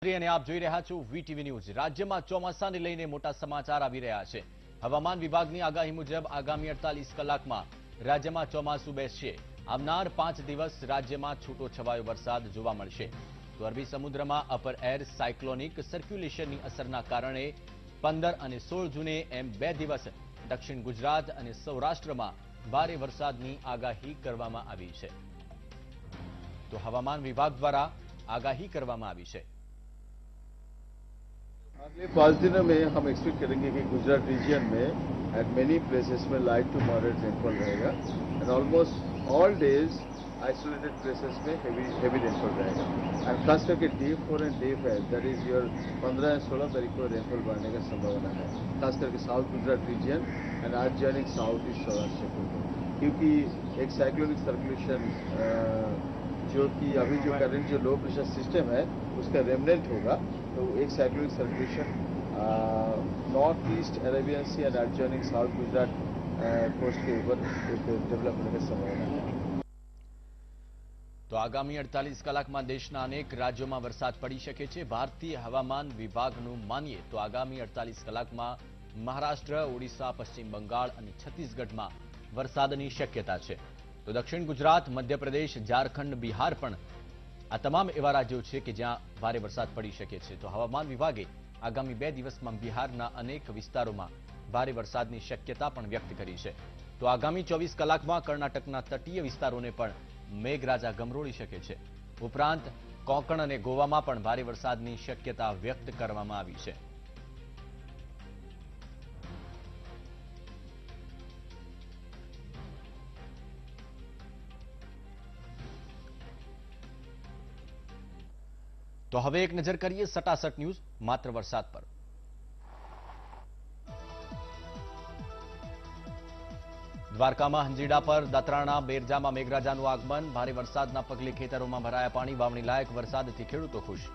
અને આપ જોઈ રહ્યા છો વીટીવી ન્યૂઝ। રાજ્યમાં ચોમાસાને લઈને મોટા સમાચાર આવી રહ્યા છે। હવામાન વિભાગની આગાહી મુજબ આગામી 48 કલાકમાં રાજ્યમાં ચોમાસું બેસશે। આવનાર 5 દિવસ રાજ્યમાં છૂટો છવાયો વરસાદ જોવા મળશે। તો અરબી સમુદ્રમાં અપર એર સાયક્લોનિક સર્ક્યુલેશનની અસરના કારણે 15 અને 16 જૂને એમ 2 દિવસ દક્ષિણ ગુજરાત અને સૌરાષ્ટ્રમાં ભારે વરસાદની આગાહી કરવામાં આવી છે। તો હવામાન વિભાગ દ્વારા આગાહી કરવામાં આવી છે। अगले 5 दिनों में हम एक्सपेक्ट करेंगे कि गुजरात रीजन में एट मेनी प्लेसेस में लाइट टू मॉडरेट रेनफॉल रहेगा and almost all days isolated places में हेवी रेनफॉल रहेगा एंड खास करके day 4 and day 5 that is your 15 और 16 तारीख को रेनफॉल बढ़ने का संभावना है, खास करके साउथ गुजरात रीजन एंड आर्जनिक साउथ ईस्ट सौराष्ट्र क्षेत्र, क्योंकि एक साइक्लोनिक सर्कुलेशन जो कि अभी जो करंट जो लो प्रेशर सिस्टम है उसका रेमनेंट होगा, तो एक cyclonic circulation north east Arabian sea and adjoining south Gujarat coast के ऊपर डेवलप होने की संभावना है। तो आगामी 48 કલાકમાં દેશના અનેક રાજ્યોમાં વરસાદ પડી શકે છે। ભારતીય હવામાન વિભાગનું માનીએ તો આગામી 48 કલાકમાં મહારાષ્ટ્ર, ઓડિશા, પશ્ચિમ બંગાળ અને છત્તીસગઢમાં વરસાદની શક્યતા છે। તો દક્ષિણ ગુજરાત, મધ્યપ્રદેશ, ઝારખંડ, બિહાર પણ આ તમામ એવા રાજ્યો છે કે જ્યાં ભારે વરસાદ પડી શકે છે। તો હવામાન વિભાગે આગામી 2 દિવસમાં બિહારના અનેક વિસ્તારોમાં ભારે વરસાદની શક્યતા પણ વ્યક્ત કરી છે। તો આગામી 24 કલાકમાં કર્ણાટકના તટીય વિસ્તારોને પણ મેઘરાજા ગમરોળી શકે છે। ઉપરાંત કોંકણ અને ગોવામાં પણ ભારે વરસાદની શક્યતા વ્યક્ત કરવામાં આવી છે। तो હવે એક નજર કરીએ સટાસટ ન્યૂઝ માત્ર વરસાદ પર। દ્વારકામાં હંજીડા પર દાતરાણા બેરજામાં મેઘરાજાનું આગમન, ભારે વરસાદના પગલે ખેતરોમાં ભરાયા પાણી, વાવણી લાયક વરસાદથી ખેડૂતો ખુશ।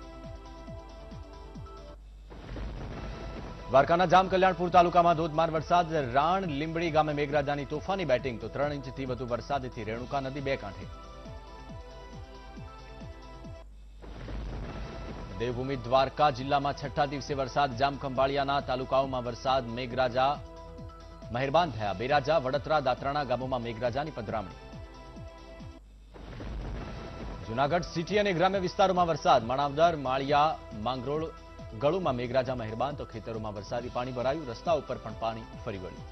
દ્વારકાના જામકલ્યાણપુર તાલુકામાં ધોધમાર વરસાદ, રાણ લીંબડી ગામે મેઘરાજાની તોફાની બેટિંગ, તો 3 ઇંચથી વધુ વરસાદથી રેણુકા નદી બે કાંઠે। દેવભૂમિ દ્વારકા જિલ્લામાં છઠ્ઠા દિવસે વરસાદ, જામખંભાળિયાના તાલુકાઓમાં વરસાદ, મેઘરાજા મહેરબાન થયા, બેરાજા, વડતરા, દાતરાણા ગામોમાં મેઘરાજાની પધરામણી। જૂનાગઢ સિટી અને ગ્રામ્ય વિસ્તારોમાં વરસાદ, માણાવદર, માળિયા, માંગરોળ, ગળુમાં મેઘરાજા મહેરબાન, તો ખેતરોમાં વરસાદી પાણી ભરાયું, રસ્તા ઉપર પણ પાણી ફરી વળ્યું।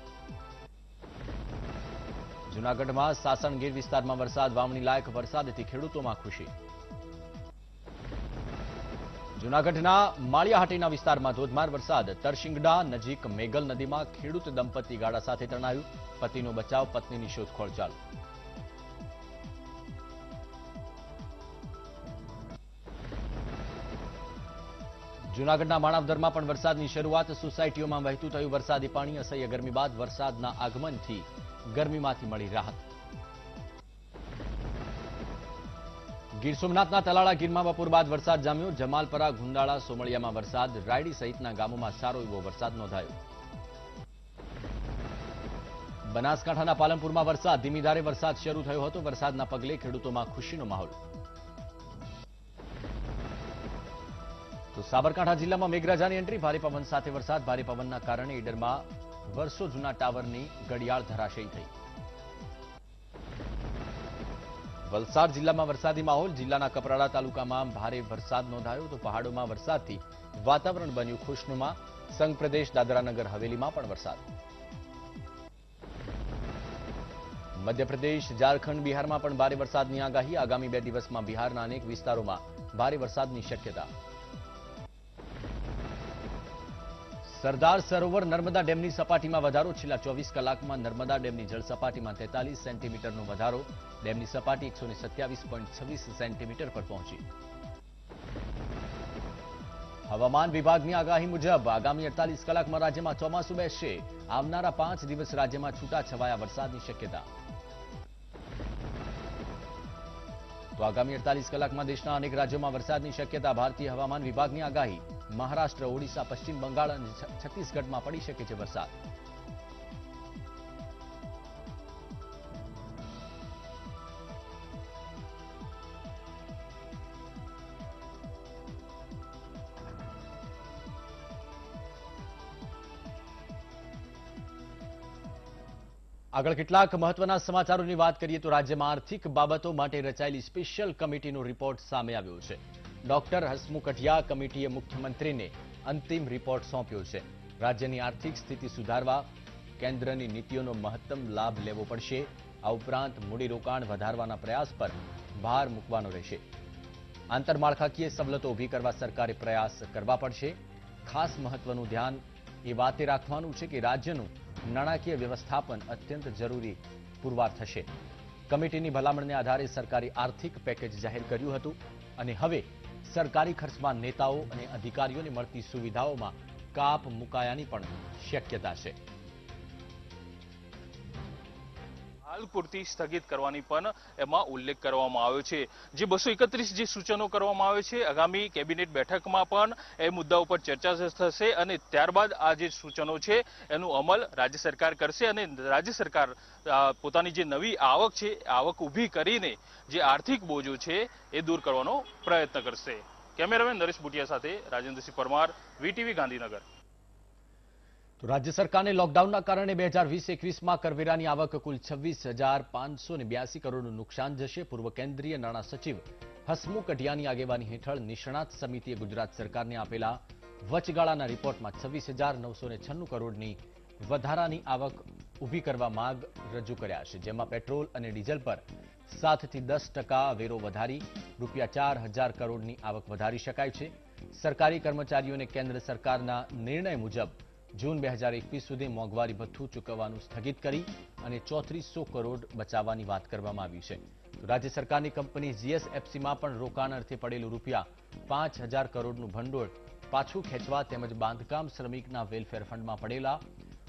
જૂનાગઢમાં સાસણગીર વિસ્તારમાં વરસાદ, વાવણી લાયક વરસાદથી ખેડૂતોમાં ખુશી। જૂનાગઢના માળિયાહાટીના વિસ્તારમાં ધોધમાર વરસાદ, તરશિંગડા નજીક મેગલ નદીમાં ખેડૂત દંપતી ગાડા સાથે તણાયું, પતિનો બચાવ, પત્નીની શોધખોળ ચાલુ। જૂનાગઢના માણાવદરમાં પણ વરસાદની શરૂઆત, સોસાયટીઓમાં વહેતું થયું વરસાદી પાણી, અસહ્ય ગરમી બાદ વરસાદના આગમનથી ગરમીમાંથી મળી રાહત। ગીર સોમનાથના તલાળા ગીરમાં બપોર બાદ વરસાદ જામ્યો, જમાલપરા, ગુંદાળા, સોમળિયામાં વરસાદ, રાયડી સહિતના ગામોમાં સારો એવો વરસાદ નોંધાયો। બનાસકાંઠાના પાલનપુરમાં વરસાદ, ધીમી ધારે વરસાદ શરૂ થયો હતો, વરસાદના પગલે ખેડૂતોમાં ખુશીનો માહોલ। તો સાબરકાંઠા જિલ્લામાં મેઘરાજાની એન્ટ્રી, ભારે પવન સાથે વરસાદ, ભારે પવનના કારણે ઈડરમાં વર્ષો જૂના ટાવરની ઘડિયાળ ધરાશયી થઈ। વલસાડ જિલ્લામાં વરસાદી માહોલ, જિલ્લાના કપરાડા તાલુકામાં ભારે વરસાદ નોંધાયો, તો પહાડોમાં વરસાદથી વાતાવરણ બન્યું ખુશનુમા, સંઘ પ્રદેશ દાદરાનગર હવેલીમાં પણ વરસાદ। મધ્યપ્રદેશ, ઝારખંડ, બિહારમાં પણ ભારે વરસાદની આગાહી, આગામી 2 દિવસમાં બિહારના અનેક વિસ્તારોમાં ભારે વરસાદની શક્યતા। સરદાર સરોવર નર્મદા ડેમની સપાટીમાં વધારો, છેલ્લા 24 કલાકમાં નર્મદા ડેમની જળ સપાટીમાં 43 સેન્ટીમીટરનો વધારો, ડેમની સપાટી 127.26 સેન્ટીમીટર પર પહોંચી। હવામાન વિભાગની આગાહી મુજબ આગામી 48 કલાકમાં રાજ્યમાં ચોમાસું બેસશે। આવનારા 5 દિવસ રાજ્યમાં છૂટાછવાયા વરસાદની શક્યતા। તો આગામી 48 કલાકમાં દેશના અનેક રાજ્યોમાં વરસાદની શક્યતા, ભારતીય હવામાન વિભાગની આગાહી, મહારાષ્ટ્ર, ઓડિશા, પશ્ચિમ બંગાળ અને છત્તીસગઢમાં પડી શકે છે વરસાદ। આગળ કેટલાક મહત્વના સમાચારોની વાત કરીએ તો રાજ્યમાં આર્થિક બાબતો માટે રચાયેલી સ્પેશિયલ કમિટીનો રિપોર્ટ સામે આવ્યો છે. ડોક્ટર હસમુખ અઢિયા કમિટીએ મુખ્યમંત્રીને અંતિમ રિપોર્ટ સોંપ્યો છે. રાજ્યની આર્થિક સ્થિતિ સુધારવા કેન્દ્રની નીતિઓનો મહત્તમ લાભ લેવો પડશે. આ ઉપરાંત મૂડીરોકાણ વધારવાના પ્રયાસ પર ભાર મૂકવાનો રહેશે. આંતરમાળખાકીય સવલતો ઊભી કરવા સરકારે પ્રયાસ કરવા પડશે. ખાસ મહત્વનું ધ્યાન એ વાતે રાખવાનું છે કે રાજ્યનું નાણાકીય વ્યવસ્થાપન અત્યંત જરૂરી પુરવાર થશે. કમિટીની ભલામણને આધારે સરકારે આર્થિક પેકેજ જાહેર કર્યું હતું અને હવે સરકારી ખર્ચમાં નેતાઓ અને અધિકારીઓને મળતી સુવિધાઓમાં કાપ મુકાયાની પણ શક્યતા છે. હાલ પૂરતી સ્થગિત કરવાની પણ એમાં ઉલ્લેખ કરવામાં આવ્યો છે. જે 231 જે સૂચનો કરવામાં આવે છે આગામી કેબિનેટ બેઠકમાં પણ એ મુદ્દા ઉપર ચર્ચા થશે અને ત્યારબાદ આ જે સૂચનો છે એનું અમલ રાજ્ય સરકાર કરશે અને રાજ્ય સરકાર પોતાની જે નવી આવક છે આવક ઊભી કરીને જે આર્થિક બોજો છે એ દૂર કરવાનો પ્રયત્ન કરશે. કેમેરામેન નરેશ બુટિયા સાથે રાજેન્દ્રસિંહ પરમાર, વીટીવી ગાંધીનગર. તો રાજ્ય સરકારને લોકડાઉનના કારણે 2020-21માં કરવેરાની આવક કુલ 26,582 કરોડનું નુકસાન જશે. પૂર્વ કેન્દ્રીય નાણાં સચિવ હસમુખ અઢિયાની આગેવાની હેઠળ નિષ્ણાત સમિતિએ ગુજરાત સરકારને આપેલા વચગાળાના રિપોર્ટમાં 26,996 કરોડની વધારાની આવક ઊભી કરવા માંગ રજૂ કર્યા છે. જેમાં પેટ્રોલ અને ડીઝલ પર 7 થી 10% વેરો વધારી ₹4,000 કરોડની આવક વધારી શકાય છે. સરકારી કર્મચારીઓને કેન્દ્ર સરકારના નિર્ણય મુજબ જૂન 2021 સુધી મોંઘવારી ભથ્થું ચૂકવવાનું સ્થગિત કરી અને 3400 કરોડ બચાવવાની વાત કરવામાં આવી છે. રાજ્ય સરકારની કંપની જીએસએફસીમાં પણ રોકાણ અર્થે પડેલું ₹5,000 કરોડનું ભંડોળ પાછું ખેંચવા તેમજ બાંધકામ શ્રમિકના વેલફેર ફંડમાં પડેલા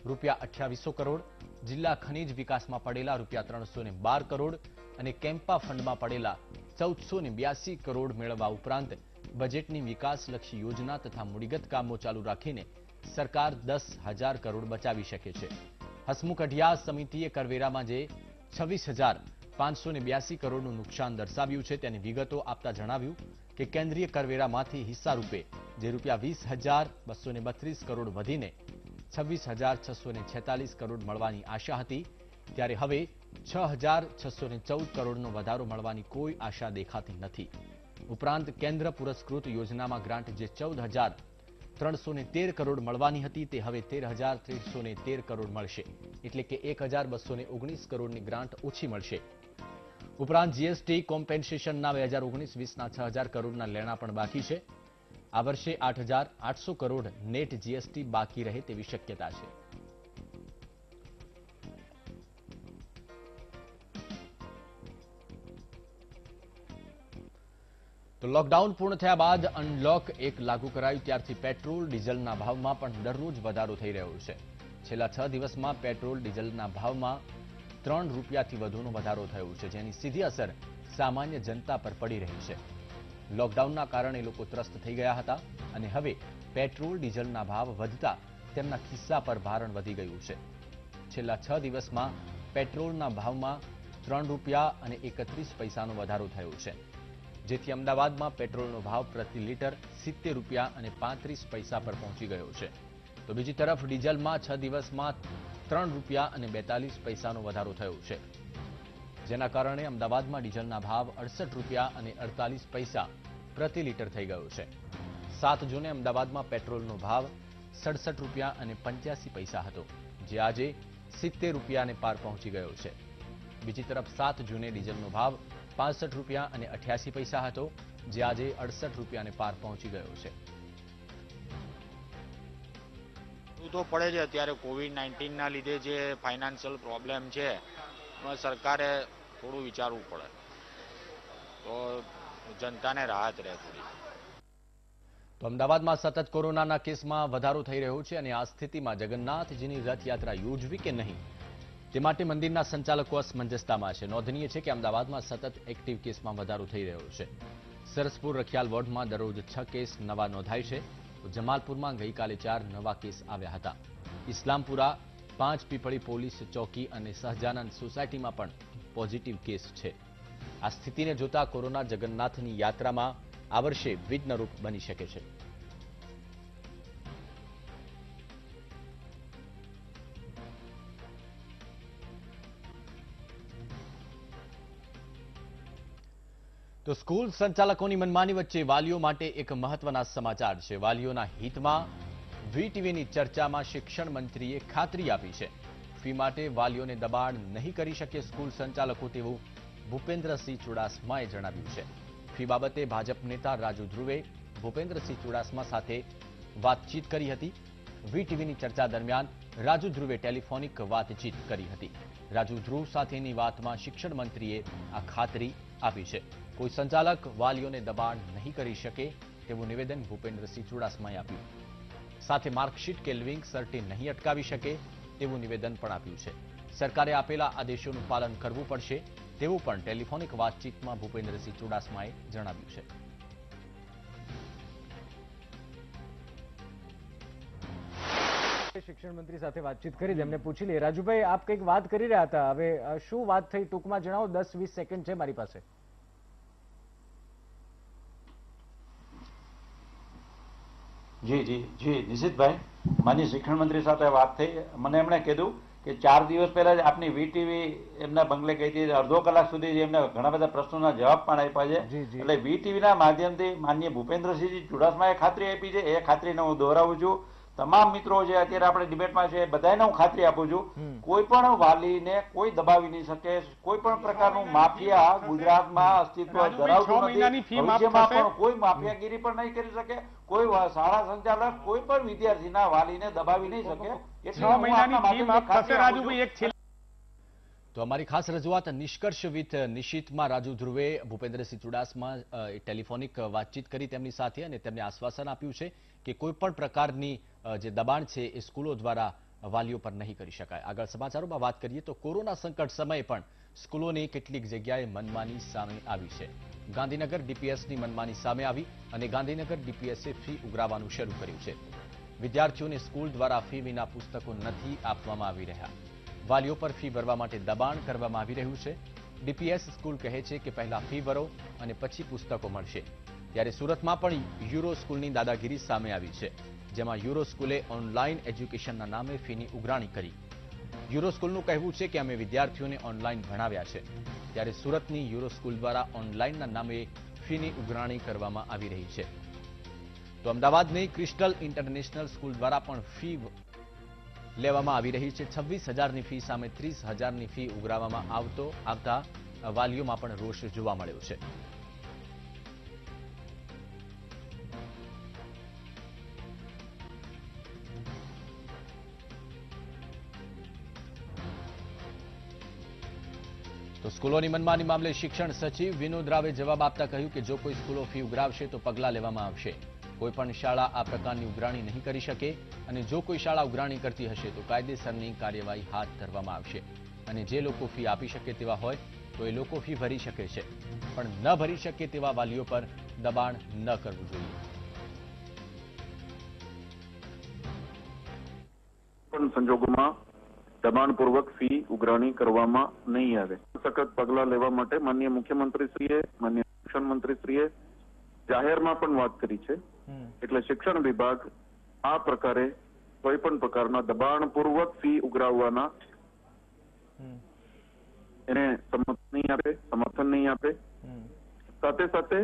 ₹2800 કરોડ, જિલ્લા ખનીજ વિકાસમાં પડેલા ₹312 કરોડ અને કેમ્પા ફંડમાં પડેલા 1482 કરોડ મેળવવા ઉપરાંત બજેટની વિકાસલક્ષી યોજના તથા મૂડીગત કામો ચાલુ રાખીને સરકાર 10,000 કરોડ બચાવી શકે છે. હસમુખ અઢિયા સમિતિએ કરવેરામાં જે 26,582 કરોડનું નુકસાન દર્શાવ્યું છે તેની વિગતો આપતા જણાવ્યું કે કેન્દ્રીય કરવેરામાંથી હિસ્સા રૂપે જે ₹20,232 કરોડ વધીને 26,646 કરોડ મળવાની આશા હતી ત્યારે હવે 6,614 કરોડનો વધારો મળવાની કોઈ આશા દેખાતી નથી. ઉપરાંત કેન્દ્ર પુરસ્કૃત યોજનામાં ગ્રાન્ટ જે 14,313 કરોડ મળવાની હતી તે હવે 13,313 કરોડ મળશે. એટલે કે 1,219 કરોડની ગ્રાન્ટ ઓછી મળશે. ઉપરાંત જીએસટી કોમ્પેન્સેશનના 2019-20ના 6,000 કરોડના લેણા પણ બાકી છે. આ વર્ષે 8,800 કરોડ નેટ જીએસટી બાકી રહે તેવી શક્યતા છે. તો લોકડાઉન પૂર્ણ થયા બાદ અનલોક 1 લાગુ કરાયું ત્યારથી પેટ્રોલ ડીઝલના ભાવમાં પણ દરરોજ વધારો થઈ રહ્યો છે. છેલ્લા 6 દિવસમાં પેટ્રોલ ડીઝલના ભાવમાં ₹3થી વધુનો વધારો થયો છે, જેની સીધી અસર સામાન્ય જનતા પર પડી રહી છે. લોકડાઉનના કારણે લોકો ત્રસ્ત થઈ ગયા હતા અને હવે પેટ્રોલ ડીઝલના ભાવ વધતા તેમના ખિસ્સા પર ભારણ વધી ગયું છે. છેલ્લા 6 દિવસમાં પેટ્રોલના ભાવમાં ₹3.31નો વધારો થયો છે, જેથી અમદાવાદમાં પેટ્રોલનો ભાવ પ્રતિ લીટર ₹70.35 પર પહોંચી ગયો છે. તો બીજી તરફ ડીઝલમાં 6 દિવસમાં ₹3.42નો વધારો થયો છે, જેના કારણે અમદાવાદમાં ડીઝલના ભાવ ₹68.48 પ્રતિ લીટર થઈ ગયો છે. 7 જૂને અમદાવાદમાં પેટ્રોલનો ભાવ ₹67.85 હતો, જે આજે ₹70 પાર પહોંચી ગયો છે. બીજી તરફ 7 જૂને ડીઝલનો ભાવ ₹65.88 હતો, જે આજે ₹68 પાર પહોંચી ગયો છે. તો પડે છે અત્યારે કોવિડ-19ના લીધે જે ફાઇનાન્શિયલ પ્રોબ્લેમ છે એમાં સરકારે થોડું વિચારવું પડે તો જનતાને રાહત રહે થોડી. તો અમદાવાદમાં સતત કોરોનાના કેસમાં વધારો થઈ રહ્યો છે અને આ સ્થિતિમાં જગન્નાથજીની રથયાત્રા યોજવી કે નહીં તે માટે મંદિરના સંચાલકો અસમંજસતામાં છે. નોંધનીય છે કે અમદાવાદમાં સતત એક્ટિવ કેસમાં વધારો થઈ રહ્યો છે. સરસપુર રખિયાલ વોર્ડમાં દરરોજ 6 કેસ નવા નોંધાય છે. જમાલપુરમાં ગઈકાલે 4 નવા કેસ આવ્યા હતા. ઇસ્લામપુરા, 5 પીપળી પોલીસ ચોકી અને સહજાનંદ સોસાયટીમાં પણ પોઝિટિવ કેસ છે. આ સ્થિતિને જોતા કોરોના જગન્નાથની યાત્રામાં આ વર્ષે વિઘ્નરૂપ બની શકે છે. તો સ્કૂલ સંચાલકોની મનમાની વચ્ચે વાલીઓ માટે એક મહત્વના સમાચાર છે. વાલીઓના હિતમાં વીટીવીની ચર્ચામાં શિક્ષણ મંત્રીએ ખાતરી આપી છે. ફી માટે વાલીઓને દબાણ નહીં કરી શકે સ્કૂલ સંચાલકો, તેવું ભૂપેન્દ્રસિંહ ચુડાસમાએ જણાવ્યું છે. ફી બાબતે ભાજપ નેતા રાજુ ધ્રુવે ભૂપેન્દ્રસિંહ ચુડાસમા સાથે વાતચીત કરી હતી. વીટીવીની ચર્ચા દરમિયાન રાજુ ધ્રુવે ટેલિફોનિક વાતચીત કરી હતી. રાજુ ધ્રુવ સાથેની વાતમાં શિક્ષણ મંત્રીએ આ ખાતરી આપી છે. કોઈ સંચાલક વાલીઓને દબાણ નહીં કરી શકે તેવું નિવેદન ભૂપેન્દ્રસિંહ ચુડાસમાએ આપ્યું. સાથે માર્કશીટ કે લિવિંગ સર્ટિ નહીં અટકાવી શકે તેવું નિવેદન પણ આપ્યું છે. સરકારે આપેલા આદેશોનું પાલન કરવું પડશે તેવું પણ ટેલિફોનિક વાતચીતમાં ભૂપેન્દ્રસિંહ ચુડાસમાએ જણાવ્યું છે. શિક્ષણ મંત્રી સાથે વાતચીત કરી તેમને પૂછી લઈએ. રાજુભાઈ, આપ કંઈક વાત કરી રહ્યા હતા, હવે શું વાત થઈ ટૂંકમાં જણાવો. 10-20 સેકન્ડ છે મારી પાસે. જી નિશિતભાઈ, માન્ય શિક્ષણ મંત્રી સાથે વાત થઈ. મને એમણે કીધું કે 4 દિવસ પહેલા જ આપની વીટીવી એમના બંગલે ગઈ હતી. અડધો કલાક સુધી એમને ઘણા બધા પ્રશ્નોના જવાબ પણ આપ્યા છે. એટલે વીટીવીના માધ્યમથી માન્ય ભૂપેન્દ્રસિંહ ચુડાસમાએ ખાતરી આપી છે. એ ખાતરીને હું દોહરાવું છું. તમામ મિત્રો જે અત્યારે આપણે ડિબેટમાં છે બધાને હું ખાતરી આપું છું, કોઈ પણ વાલીને કોઈ દબાવી નહીં શકે. કોઈ પણ પ્રકારનું માફિયા ગુજરાતમાં અસ્તિત્વ ધરાવતું નથી. ભવિષ્યમાં પણ કોઈ માફિયાગીરી પણ નહીં કરી શકે. કોઈ શાળા સંચાલક કોઈ પણ વિદ્યાર્થીના વાલીને દબાવી નહીં શકે. તો અમારી ખાસ રજૂઆત નિષ્કર્ષ વિથ નિશિતમાં રાજુ ધ્રુવે ભૂપેન્દ્રસિંહ ચુડાસમા ટેલિફોનિક વાતચીત કરી તેમની સાથે, અને તેમને આશ્વાસન આપ્યું છે કે કોઈ પણ પ્રકારની જે દબાણ છે એ સ્કૂલો દ્વારા વાલીઓ પર નહીં કરી શકાય. આગળ સમાચારોમાં વાત કરીએ તો કોરોના સંકટ સમયે પણ સ્કૂલોની કેટલીક જગ્યાએ મનમાની સામે આવી છે. ગાંધીનગર ડીપીએસની મનમાની સામે આવી અને ગાંધીનગર ડીપીએસે ફી ઉઘરાવવાનું શરૂ કર્યું છે. વિદ્યાર્થીઓને સ્કૂલ દ્વારા ફી વિના પુસ્તકો નથી આપવામાં આવી રહ્યા. વાલીઓ પર ફી ભરવા માટે દબાણ કરવામાં આવી રહ્યું છે. ડીપીએસ સ્કૂલ કહે છે કે પહેલા ફી ભરો અને પછી પુસ્તકો મળશે. ત્યારે સુરતમાં પણ યુરો સ્કૂલની દાદાગીરી સામે આવી છે, જેમાં યુરો સ્કૂલે ઓનલાઈન એજ્યુકેશનના નામે ફીની ઉઘરાણી કરી. યુરો સ્કૂલનું કહેવું છે કે અમે વિદ્યાર્થીઓને ઓનલાઈન ભણાવ્યા છે. ત્યારે સુરતની યુરો સ્કૂલ દ્વારા ઓનલાઈનના નામે ફીની ઉઘરાણી કરવામાં આવી રહી છે. તો અમદાવાદની ક્રિસ્ટલ ઇન્ટરનેશનલ સ્કૂલ દ્વારા પણ ફી લેવામાં આવી રહી છે. 26,000ની ફી સામે 30,000ની ફી ઉઘરાવવામાં આવતા વાલીઓમાં પણ રોષ જોવા મળ્યો છે. તો સ્કૂલોની મનમાની મામલે શિક્ષણ સચિવ વિનોદ રાવે જવાબ આપતા કહ્યું કે જો કોઈ સ્કૂલો ફી ઉઘરાવશે તો પગલાં લેવામાં આવશે. કોઈ પણ શાળા આ પ્રકારની ઉઘરાણી નહીં કરી શકે, અને જો કોઈ શાળા ઉઘરાણી કરતી હશે તો કાયદેસરની કાર્યવાહી હાથ ધરવામાં આવશે. અને જે લોકો ફી આપી શકે તેવા હોય તો એ લોકો ફી ભરી શકે છે, પણ ન ભરી શકે તેવા વાલીઓ પર દબાણ ન કરવું જોઈએ. પણ સંજોગોમાં દબાણપૂર્વક ફી ઉઘરાણી કરવામાં નહીં આવે. સખત પગલાં લેવા માટે માનનીય મુખ્યમંત્રીશ્રીએ, માનનીય શિક્ષણ મંત્રીશ્રીએ જાહેરમાં પણ વાત કરી છે. એટલે શિક્ષણ વિભાગ આ પ્રકારે કોઈ પણ પ્રકારના દબાણપૂર્વક ફી ઉઘરાવવાના એને સમર્થન નહીં આપે. સાથે સાથે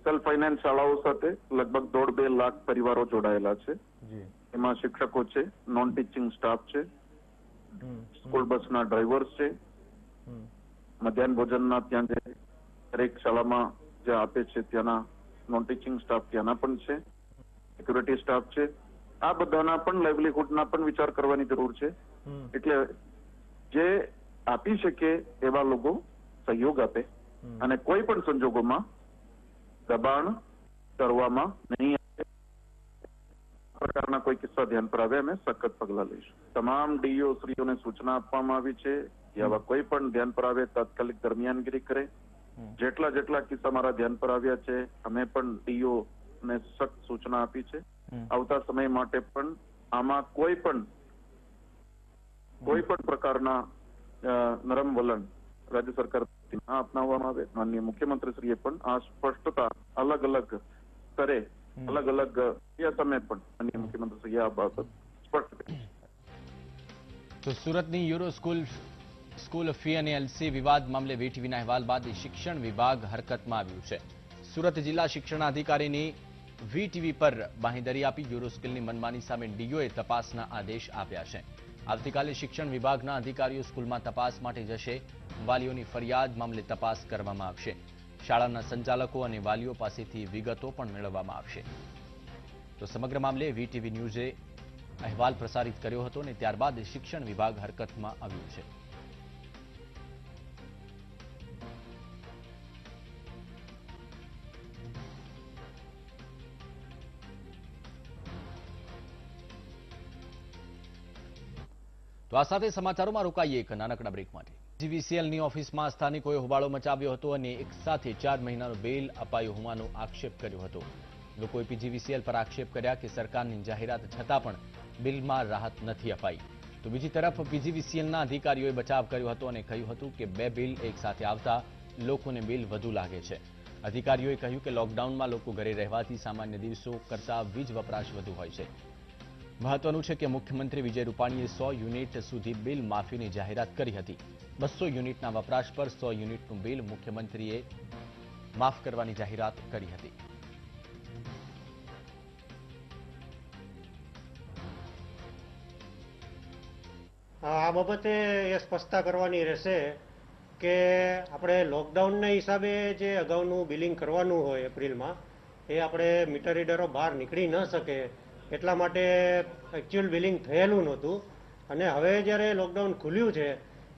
સેલ્ફ ફાઇનાન્સ શાળાઓ સાથે લગભગ 1.5-2 લાખ પરિવારો જોડાયેલા છે. એમાં શિક્ષકો છે, નોન ટીચિંગ સ્ટાફ છે, સ્કૂલ બસના ડ્રાઈવર્સ છે, મધ્યાહન ભોજનના ત્યાં જે દરેક શાળામાં જે આપે છે ત્યાંના નોન ટીચિંગ સ્ટાફ ત્યાંના પણ છે, સિક્યુરિટી સ્ટાફ છે. આ બધાના પણ લાઇવલીહુડના પણ વિચાર કરવાની જરૂર છે. એટલે જે આપી શકે એવા લોકો સહયોગ આપે અને કોઈ પણ સંજોગોમાં દબાણ કરવામાં નહીં આવે. પ્રકારના કોઈ કિસ્સા ધ્યાન પર આવે અમે સખત પગલાં લઈશું. તમામ ડીઈઓ શ્રીઓને સૂચના આપવામાં આવી છે કે આવા કોઈ પણ ધ્યાન પર આવે તાત્કાલિક દરમિયાનગીરી કરે. જેટલા કિસ્સા મારા ધ્યાન પર આવ્યા છે અમે પણ ડીઈઓ ને સખ્ત સૂચના આપી છે. આવતા સમય માટે પણ આમાં કોઈ પણ પ્રકારના નરમ વલણ રાજ્ય સરકાર અપનાવવામાં આવે. માનનીય મુખ્યમંત્રીશ્રીએ પણ આ સ્પષ્ટતા અલગ અલગ સ્તરે અલગ અલગ તમે પણ માનનીય મુખ્યમંત્રીશ્રીએ આ બાબત સ્પષ્ટ કરી. તો સુરતની યુરો સ્કૂલ સ્કૂલ ફી અને એલસી વિવાદ મામલે વીટીવીના અહેવાલ બાદ શિક્ષણ વિભાગ હરકતમાં આવ્યું છે. સુરત જિલ્લા શિક્ષણાધિકારીની વીટીવી પર બાંહેધરી આપી યુરોસ્કિલની મનમાની સામે ડીઓએ તપાસના આદેશ આપ્યા છે. આવતીકાલે શિક્ષણ વિભાગના અધિકારીઓ સ્કૂલમાં તપાસ માટે જશે. વાલીઓની ફરિયાદ મામલે તપાસ કરવામાં આવશે. શાળાના સંચાલકો અને વાલીઓ પાસેથી વિગતો પણ મેળવવામાં આવશે. તો સમગ્ર મામલે વીટીવી ન્યૂઝે અહેવાલ પ્રસારિત કર્યો હતો અને ત્યારબાદ શિક્ષણ વિભાગ હરકતમાં આવ્યું છે. તો આ સાથે સમાચારોમાં રોકાઈએ એક નાનકડા બ્રેક માટે. જીવીસીએલની ઓફિસમાં સ્થાનિકોએ હોબાળો મચાવ્યો હતો અને એક સાથે 4 મહિનાનો બેલ અપાયો હોવાનો આક્ષેપ કર્યો હતો. લોકોએ પીજીવીસીએલ પર આક્ષેપ કર્યા કે સરકારની જાહેરાત છતાં પણ બિલમાં રાહત નથી અપાઈ. તો બીજી તરફ પીજીવીસીએલના અધિકારીઓએ બચાવ કર્યો હતો અને કહ્યું હતું કે 2 બિલ એક સાથે આવતા લોકોને બિલ વધુ લાગે છે. અધિકારીઓએ કહ્યું કે લોકડાઉનમાં લોકો ઘરે રહેવાથી સામાન્ય દિવસો કરતાં વીજ વપરાશ વધુ હોય છે. મહત્વનું છે કે મુખ્યમંત્રી વિજય રૂપાણીએ 100 યુનિટ સુધી બિલ માફીની જાહેરાત કરી હતી. 200 યુનિટના વપરાશ પર 100 યુનિટનું બિલ મુખ્યમંત્રીએ માફ કરવાની જાહેરાત કરી હતી. આ બાબતે એ સ્પષ્ટતા કરવાની રહેશે કે આપણે લોકડાઉનના હિસાબે જે અગાઉનું બિલિંગ કરવાનું હોય એપ્રિલમાં એ આપણે મીટર રીડરો બહાર નીકળી ન શકે એટલા માટે એકચ્યુઅલ બિલિંગ થયેલું નહોતું. અને હવે જ્યારે લોકડાઉન ખુલ્યું છે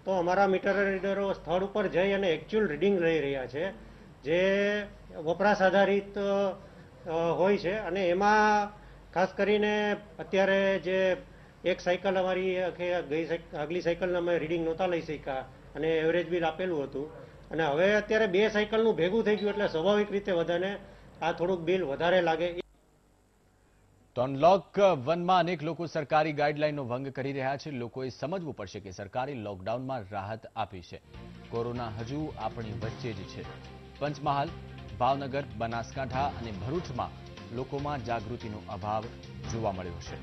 તો અમારા મીટર રીડરો સ્થળ ઉપર જઈ અને એકચ્યુઅલ રીડિંગ લઈ રહ્યા છે, જે વપરાશ આધારિત હોય છે. અને એમાં ખાસ કરીને અત્યારે જે એક સાયકલ અમારી આગલી સાયકલના અમે રીડિંગ નહોતા લઈ શક્યા અને એવરેજ બિલ આપેલું હતું. અને હવે અત્યારે 2 સાયકલનું ભેગું થઈ ગયું એટલે સ્વાભાવિક રીતે બધાને આ થોડુંક બિલ વધારે લાગે. તો અનલોક 1માં અનેક લોકો સરકારી ગાઈડલાઈનનો ભંગ કરી રહ્યા છે. લોકોએ સમજવું પડશે કે સરકારે લોકડાઉનમાં રાહત આપી છે. કોરોના હજુ આપણી વચ્ચે જ છે. પંચમહાલ, ભાવનગર, બનાસકાંઠા અને ભરૂચમાં લોકોમાં જાગૃતિનો અભાવ જોવા મળ્યો છે.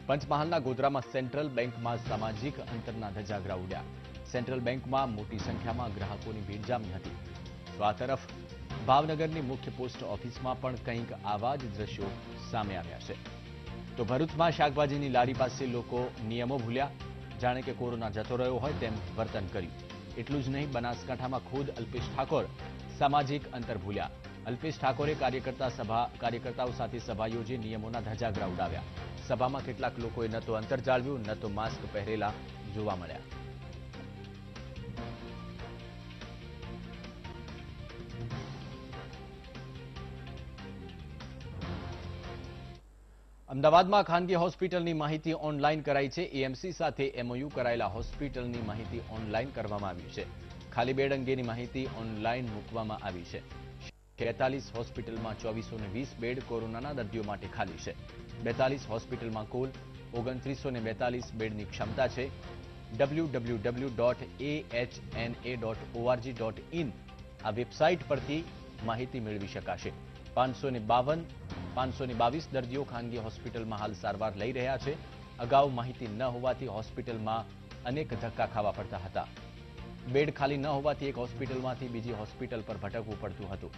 પંચમહાલના ગોધરામાં સેન્ટ્રલ બેંકમાં સામાજિક અંતરના ધજાગરા ઉડ્યા. સેન્ટ્રલ બેંકમાં મોટી સંખ્યામાં ગ્રાહકોની ભીડ જામી હતી. તો આ તરફ ભાવનગરની મુખ્ય પોસ્ટ ઓફિસમાં પણ કંઈક આવા જ દ્રશ્યો સામે આવ્યા છે. તો ભરૂચમાં શાકભાજીની લારી પાસે લોકો નિયમો ભૂલ્યા, જાણે કે કોરોના જતો રહ્યો હોય તેમ વર્તન કર્યું. એટલું જ નહીં, બનાસકાંઠામાં ખુદ અલ્પેશ ઠાકોર સામાજિક અંતર ભૂલ્યા. અલ્પેશ ઠાકોરે કાર્યકર્તાઓ સાથે સભા યોજી નિયમોના ધજાગરા ઉડાવ્યા. સભામાં કેટલાક લોકોએ ન તો અંતર જાળવ્યું, ન તો માસ્ક પહેરેલા જોવા મળ્યા. અમદાવાદમાં ખાનગી હોસ્પિટલની માહિતી ઓનલાઈન કરાઈ છે. એએમસી સાથે એમઓયુ કરાયેલા હોસ્પિટલની માહિતી ઓનલાઈન કરવામાં આવી છે. ખાલી બેડ અંગેની માહિતી ઓનલાઈન મૂકવામાં આવી છે. 43 હોસ્પિટલમાં 2420 બેડ કોરોનાના દર્દીઓ માટે ખાલી છે. 42 હોસ્પિટલમાં કુલ 2942 બેડની ક્ષમતા છે. www.ahna.org.in આ વેબસાઇટ પરથી માહિતી મેળવી શકાશે. 522 દર્દીઓ ખાનગી હોસ્પિટલમાં હાલ સારવાર લઈ રહ્યા છે. અગાઉ માહિતી ન હોવાથી હોસ્પિટલમાં અનેક ધક્કા ખાવા પડતા હતા. બેડ ખાલી ન હોવાથી એક હોસ્પિટલમાંથી બીજી હોસ્પિટલ પર ભટકવું પડતું હતું.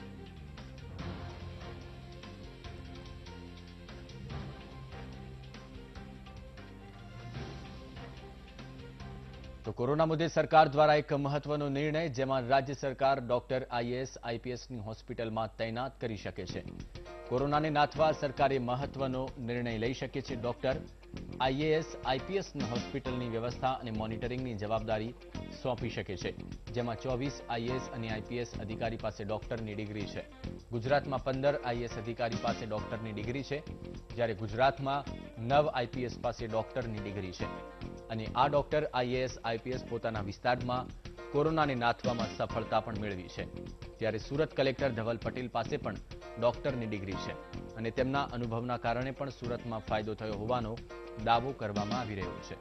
તો કોરોના મુદ્દે સરકાર દ્વારા એક મહત્વનો નિર્ણય, જેમાં રાજ્ય સરકાર ડોક્ટર, આઈએએસ, આઈપીએસની હોસ્પિટલમાં તૈનાત કરી શકે છે. કોરોનાને નાથવા સરકારે મહત્વનો નિર્ણય લઈ શકે છે. ડોક્ટર, આઈએએસ, આઈપીએસની હોસ્પિટલની વ્યવસ્થા અને મોનિટરિંગની જવાબદારી સોંપી શકે છે. જેમાં 24 આઈએએસ અને આઈપીએસ અધિકારી પાસે ડોક્ટરની ડિગ્રી છે. ગુજરાતમાં 15 આઈએએસ અધિકારી પાસે ડોક્ટરની ડિગ્રી છે, જ્યારે ગુજરાતમાં 9 આઈપીએસ પાસે ડોક્ટરની ડિગ્રી છે. અને આ ડોક્ટર, આઈએએસ, આઈપીએસ પોતાના વિસ્તારમાં કોરોનાને નાથવામાં સફળતા પણ મેળવી છે. ત્યારે સુરત કલેક્ટર ધવલ પટેલ પાસે પણ ડોક્ટરની ડિગ્રી છે અને તેમના અનુભવના કારણે પણ સુરતમાં ફાયદો થયો હોવાનો દાવો કરવામાં આવી રહ્યો છે.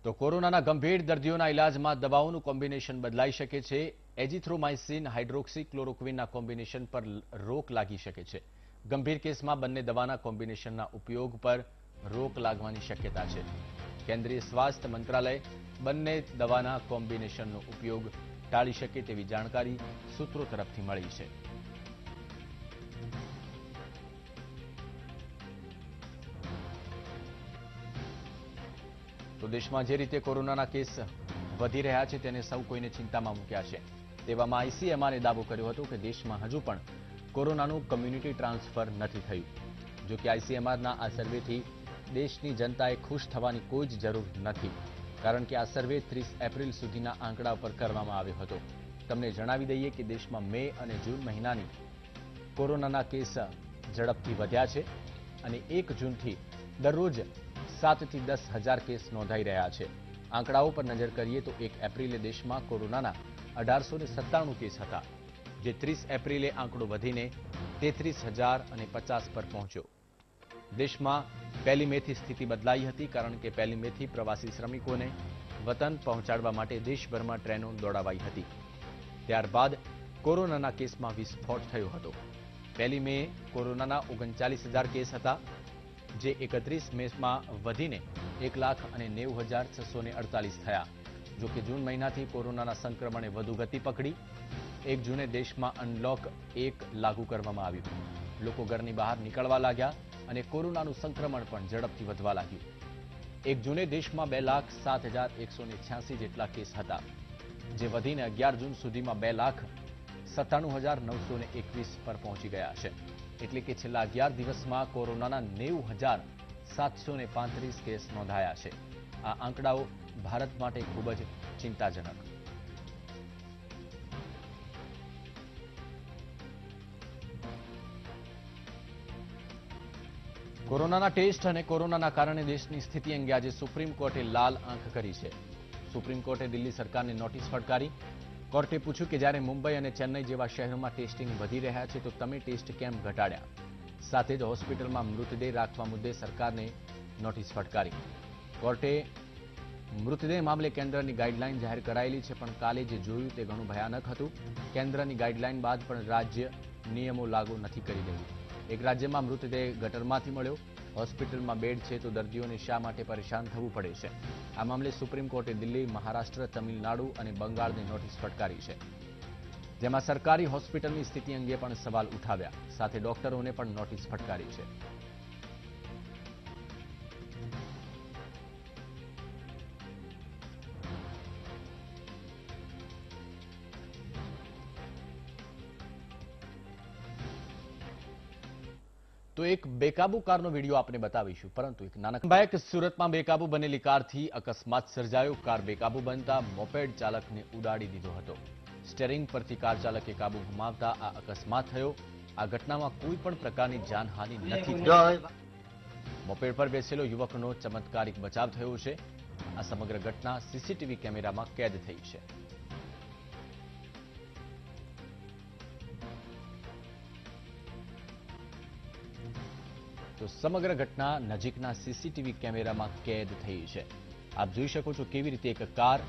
તો કોરોનાના ગંભીર દર્દીઓના ઇલાજમાં દવાઓનું કોમ્બિનેશન બદલાઈ શકે છે. એઝિથ્રોમાઇસિન, હાઇડ્રોક્સી ક્લોરોક્વિનના કોમ્બિનેશન પર રોક લાગી શકે છે. ગંભીર કેસમાં બંને દવાના કોમ્બિનેશનના ઉપયોગ પર રોક લાગવાની શક્યતા છે. કેન્દ્રીય સ્વાસ્થ્ય મંત્રાલય બંને દવાના કોમ્બિનેશનનો ઉપયોગ ટાળી શકે તેવી જાણકારી સૂત્રો તરફથી મળી છે. તો દેશમાં જે રીતે કોરોનાના કેસ વધી રહ્યા છે તેને સૌ કોઈને ચિંતામાં મૂક્યા છે. તેવામાં આઈસીએમઆરે દાવો કર્યો હતો કે દેશમાં હજુ પણ કોરોનાનું કમ્યુનિટી ટ્રાન્સફર નથી થયું. જો કે આઈસીએમઆરના આ સર્વેથી દેશની જનતાએ ખુશ થવાની કોઈ જ જરૂર નથી, કારણ કે આ સર્વે 30 એપ્રિલ સુધીના આંકડા પર કરવામાં આવ્યો હતો. તમને જણાવી દઈએ કે દેશમાં મે અને જૂન મહિનાની કોરોનાના કેસ ઝડપથી વધ્યા છે અને 1 જૂનથી દરરોજ 7 થી 10 હજાર કેસ નોંધાઈ રહ્યા છે. આંકડાઓ પર નજર કરીએ તો 1 એપ્રિલે દેશમાં કોરોનાના 1897 કેસ હતા, જે 30 એપ્રિલે આંકડો વધીને 33,050 પર પહોંચ્યો. દેશમાં 1 મેથી સ્થિતિ બદલાઈ હતી, કારણ કે 1 મેથી પ્રવાસી શ્રમિકોને વતન પહોંચાડવા માટે દેશભરમાં ટ્રેનો દોડાવાઈ હતી. ત્યારબાદ કોરોનાના કેસમાં વિસ્ફોટ થયો હતો. 1 મે કોરોનાના 39,000 કેસ હતા, જે 31 મેમાં વધીને 1,90,648 થયા. જો કે જૂન મહિનાથી કોરોનાના સંક્રમણે વધુ ગતિ પકડી. 1 જૂને દેશમાં અનલોક 1 લાગુ કરવામાં આવ્યું. લોકો ઘરની બહાર નીકળવા લાગ્યા અને કોરોનાનું સંક્રમણ પણ ઝડપથી વધવા લાગ્યું. 1 જૂને દેશમાં 2,07,186 જેટલા કેસ હતા, જે વધીને 11 જૂન સુધીમાં 2,97,921 પર પહોંચી ગયા છે. એટલે કે છેલ્લા 11 દિવસમાં કોરોનાના 90,735 કેસ નોંધાયા છે. આ આંકડાઓ ભારત માટે ખૂબ જ ચિંતાજનક. કોરોનાના ટેસ્ટ અને કોરોનાના કારણે દેશની સ્થિતિ અંગે આજે સુપ્રીમ કોર્ટે લાલ આંખ કરી છે. સુપ્રીમ કોર્ટે દિલ્હી સરકારને નોટિસ ફટકારી. કોર્ટે પૂછ્યું કે જ્યારે મુંબઈ અને ચેન્નઈ જેવા શહેરોમાં ટેસ્ટિંગ વધી રહ્યા છે તો તમે ટેસ્ટ કેમ ઘટાડ્યા? સાથે જ હોસ્પિટલમાં મૃતદેહ રાખવા મુદ્દે સરકારને નોટિસ ફટકારી. કોર્ટે મૃતદેહ મામલે કેન્દ્રની ગાઈડલાઈન જાહેર કરાયેલી છે, પણ કાલે જે જોયું તે ઘણું ભયાનક હતું. કેન્દ્રની ગાઈડલાઈન બાદ પણ રાજ્ય નિયમો લાગુ નથી કરી રહ્યું. એક રાજ્યમાં મૃતદેહ ગટરમાંથી મળ્યો, હોસ્પિટલમાં બેડ છે તો દર્દીઓને શા માટે પરેશાન થવું પડે છે? આ મામલે સુપ્રીમ કોર્ટે દિલ્હી, મહારાષ્ટ્ર, તમિલનાડુ અને બંગાળને નોટિસ ફટકારી છે, જેમાં સરકારી હોસ્પિટલની સ્થિતિ અંગે પણ સવાલ ઉઠાવ્યા. સાથે ડોક્ટરોને પણ નોટિસ ફટકારી છે. તો એક બેકાબુ કારનો વિડીયો આપણે બતાવીશું, પરંતુ એક નાનકડા સુરતમાં બેકાબુ બનેલી કારથી અકસ્માત સર્જાયો. કાર બેકાબુ બનતા મોપેડ ચાલકને ઉડાડી દીધો હતો. સ્ટીયરિંગ પરથી કાર ચાલકે કાબુ ગુમાવતા આ અકસ્માત થયો. આ ઘટનામાં કોઈ પણ પ્રકારની જાનહાનિ નથી થઈ. મોપેડ પર બેસેલો યુવકનો ચમત્કારિક બચાવ થયો છે. આ સમગ્ર ઘટના સીસીટીવી કેમેરામાં કેદ થઈ છે. તો સમગ્ર ઘટના નજીકના સીસીટીવી કેમેરામાં કેદ થઈ છે. આપ જોઈ શકો છો કેવી રીતે એક કાર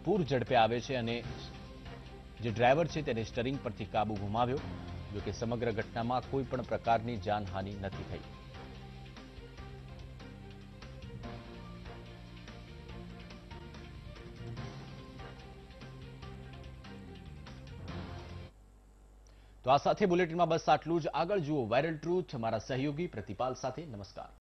પૂર ઝડપે આવે છે અને જે ડ્રાઈવર છે તેને સ્ટીયરિંગ પરથી કાબુ ગુમાવ્યો. જો કે સમગ્ર ઘટનામાં કોઈ પણ પ્રકારની જાનહાનિ નથી થઈ. તો આ સાથે બુલેટિનમાં બસ આટલું જ. આગળ જુઓ વાયરલ ટ્રુથ મારા સહયોગી પ્રતિપાલ સાથે. નમસ્કાર.